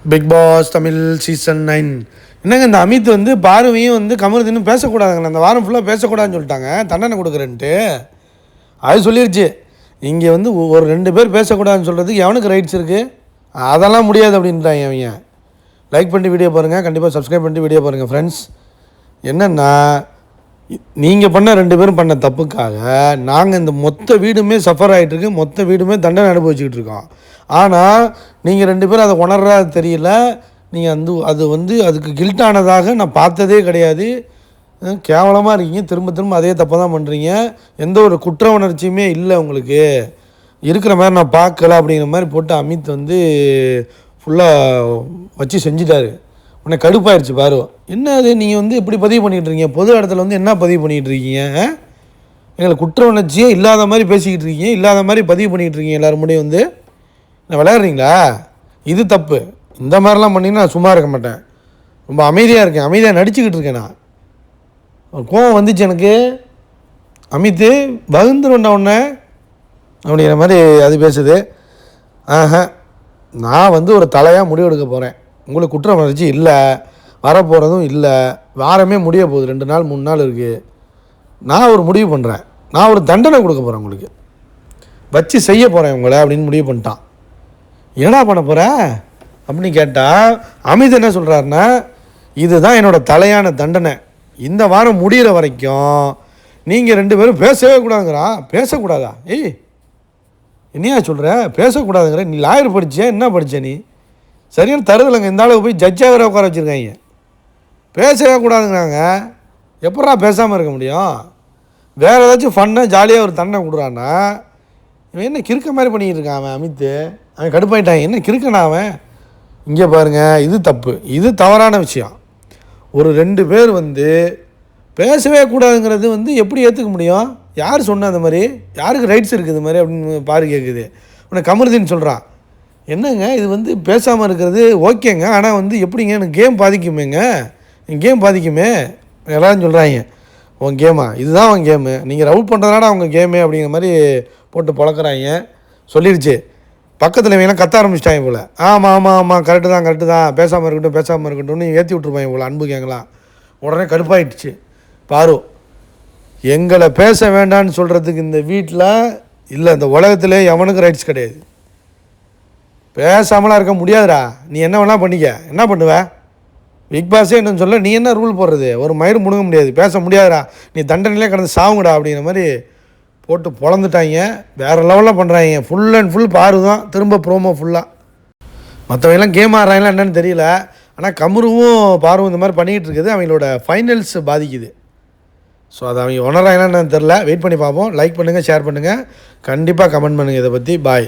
Big pass Tamil season 9. என்னங்க இந்த அமித் வந்து பார்வையும் வந்து கமருதினும் பேசக்கூடாதுங்க, அந்த வாரம் ஃபுல்லாக பேசக்கூடாதுன்னு சொல்லிட்டாங்க, தண்டனை கொடுக்குறேன்ட்டு. அது சொல்லிருச்சு. இங்கே வந்து ஒரு 2 பேர் பேசக்கூடாதுன்னு சொல்கிறதுக்கு எவனுக்கு ரைட்ஸ் இருக்குது? அதெல்லாம் முடியாது அப்படின்ட்டாங்க அவங்க. லைக் பண்ணிட்டு வீடியோ பாருங்கள், கண்டிப்பாக சப்ஸ்கிரைப் பண்ணிட்டு வீடியோ பாருங்கள் ஃப்ரெண்ட்ஸ். என்னென்னா, நீங்கள் பண்ண 2 பேரும் பண்ண தப்புக்காக நாங்கள் இந்த மொத்த வீடுமே சஃபர் ஆகிட்டுருக்கு, மொத்த வீடுமே தண்டனை அனுபவிச்சுக்கிட்டு இருக்கோம். ஆனால் நீங்கள் 2 பேரும் அதை உணர்றது தெரியல. நீங்கள் அது வந்து அதுக்கு கில்ட்டானதாக நான் பார்த்ததே கிடையாது. கேவலமாக இருக்கீங்க, திரும்ப திரும்ப அதே தப்பை தான் பண்ணுறீங்க. எந்த ஒரு குற்ற உணர்ச்சியுமே இல்லை உங்களுக்கு, இருக்கிற மாதிரி நான் பார்க்கல அப்படிங்கிற மாதிரி போட்டு அமித் வந்து ஃபுல்லாக வச்சு செஞ்சிட்டாரு. உன்னை கடுப்பாயிருச்சு பாரு. என்ன அது நீங்கள் வந்து இப்படி பதிவு பண்ணிகிட்ருக்கீங்க, பொது இடத்துல வந்து என்ன பதிவு பண்ணிகிட்டு இருக்கீங்க? எங்களுக்கு குற்ற உணர்ச்சியே இல்லாத மாதிரி பேசிக்கிட்டு இருக்கீங்க, இல்லாத மாதிரி பதிவு பண்ணிகிட்டு இருக்கீங்க. எல்லோரும் முடியும் வந்து விளையாடுறீங்களா? இது தப்பு. இந்த மாதிரிலாம் பண்ணிங்கன்னா நான் சும்மா இருக்க மாட்டேன். ரொம்ப அமைதியாக இருக்கேன், அமைதியாக நடிச்சுக்கிட்டு இருக்கேன். நான் கோவம் வந்துச்சு எனக்கு. அமித்து பகிர்ந்துருண்டா உன்னை அப்படிங்கிற மாதிரி அது பேசுது. நான் வந்து ஒரு தலையாக முடிவெடுக்க போகிறேன். உங்களுக்கு குற்ற உணர்ச்சி இல்லை, வரப்போகிறதும் இல்லை, வாரமே முடிய போகுது, 2 நாள் 3 நாள் இருக்குது. நான் ஒரு முடிவு பண்ணுறேன், நான் ஒரு தண்டனை கொடுக்க போகிறேன், உங்களுக்கு வச்சு செய்ய போகிறேன் உங்களை அப்படின்னு முடிவு பண்ணிட்டான். என்னடா பண்ண போகிற அப்படின்னு கேட்டால் அமித் என்ன சொல்கிறாருன்னா, இதுதான் என்னோடய தலையான தண்டனை, இந்த வாரம் முடிகிற வரைக்கும் நீங்கள் 2 பேரும் பேசவே கூடாதுங்கிறா. பேசக்கூடாதா? ஏய் என்னையா சொல்கிற? பேசக்கூடாதுங்கிற? நீ லாயர் படித்தே, என்ன படித்த நீ? சரியான தருதலைங்க. இந்த ஆளுக்கு போய் ஜட்ஜாக வேறு உட்கார வச்சுருக்காங்க. பேசவே கூடாதுங்கிறாங்க. எப்படா பேசாமல் இருக்க முடியும்? வேறு ஏதாச்சும் ஃபன்னாக ஜாலியாக ஒரு தண்டனை கொடுறான்னா, இவன் என்ன கிறுக்க மாதிரி பண்ணிக்கிட்டு இருக்கான் அவன் அமித்து. அவன் கடுப்பாயிட்டான். என்ன கிறுக்கனா அவன்? இங்கே பாருங்கள், இது தப்பு, இது தவறான விஷயம். ஒரு 2 பேர் வந்து பேசவே கூடாதுங்கிறது வந்து எப்படி ஏற்றுக்க முடியும்? யார் சொன்ன அந்த மாதிரி? யாருக்கு ரைட்ஸ் இருக்குது இது மாதிரி அப்படின்னு பாரு கேட்குது. உன்னை கமருதின்னு சொல்கிறான். என்னங்க இது வந்து பேசாமல் இருக்கிறது ஓகேங்க, ஆனால் வந்து எப்படிங்க எனக்கு கேம் பாதிக்குமேங்க, கேம் பாதிக்குமே எல்லாரும் சொல்கிறாங்க. உன் கேமா இதுதான் அவன் கேமு, நீங்கள் ரவுட் பண்ணுறதுனால அவங்க கேமு அப்படிங்கிற மாதிரி போட்டு பழக்கிறாங்க. சொல்லிடுச்சு. பக்கத்தில் இவங்கெல்லாம் கத்த ஆரம்பிச்சிட்டாங்க போல். ஆமாம் ஆமாம் ஆமாம் கரெக்டு தான், பேசாமல் இருக்கட்டும்னு ஏற்றி விட்ருப்பாங்க போல் அன்பு கேங்கலாம். உடனே கடுப்பாயிடுச்சு. பாரு, எங்களை பேச வேண்டான்னு சொல்கிறதுக்கு இந்த வீட்டில் இல்லை, இந்த உலகத்திலே எவனுக்கு ரைட்ஸ் கிடையாது. பேசாமலாம் இருக்க முடியாதுடா. நீ என்ன வேணால் பண்ணிக்க, என்ன பண்ணுவ? பிக் பாஸே என்னன்னு சொல்ல, நீ என்ன ரூல் போடுறது? ஒரு மயிறு முழுங்க முடியாது, பேச முடியாதுடா, நீ தண்டனையிலே கடந்து சாவுங்கடா அப்படிங்கிற மாதிரி போட்டு பொழந்துட்டாங்க. வேறு லெவலில் பண்ணுறாங்க. ஃபுல் அண்ட் ஃபுல் பாரு தான், திரும்ப ப்ரோமோ ஃபுல்லாக. மற்றவங்கெல்லாம் கேம் ஆடுறாங்களா என்னன்னு தெரியல, ஆனால் கமருவும் பாரும் இந்த மாதிரி பண்ணிக்கிட்டு இருக்குது. அவங்களோட ஃபைனல்ஸ் பாதிக்குது. ஸோ அதை அவங்க உணர்றாங்களா என்னன்னு தெரில. வெயிட் பண்ணி பார்ப்போம். லைக் பண்ணுங்கள், ஷேர் பண்ணுங்கள், கண்டிப்பாக கமெண்ட் பண்ணுங்கள் இதை பற்றி. பாய்.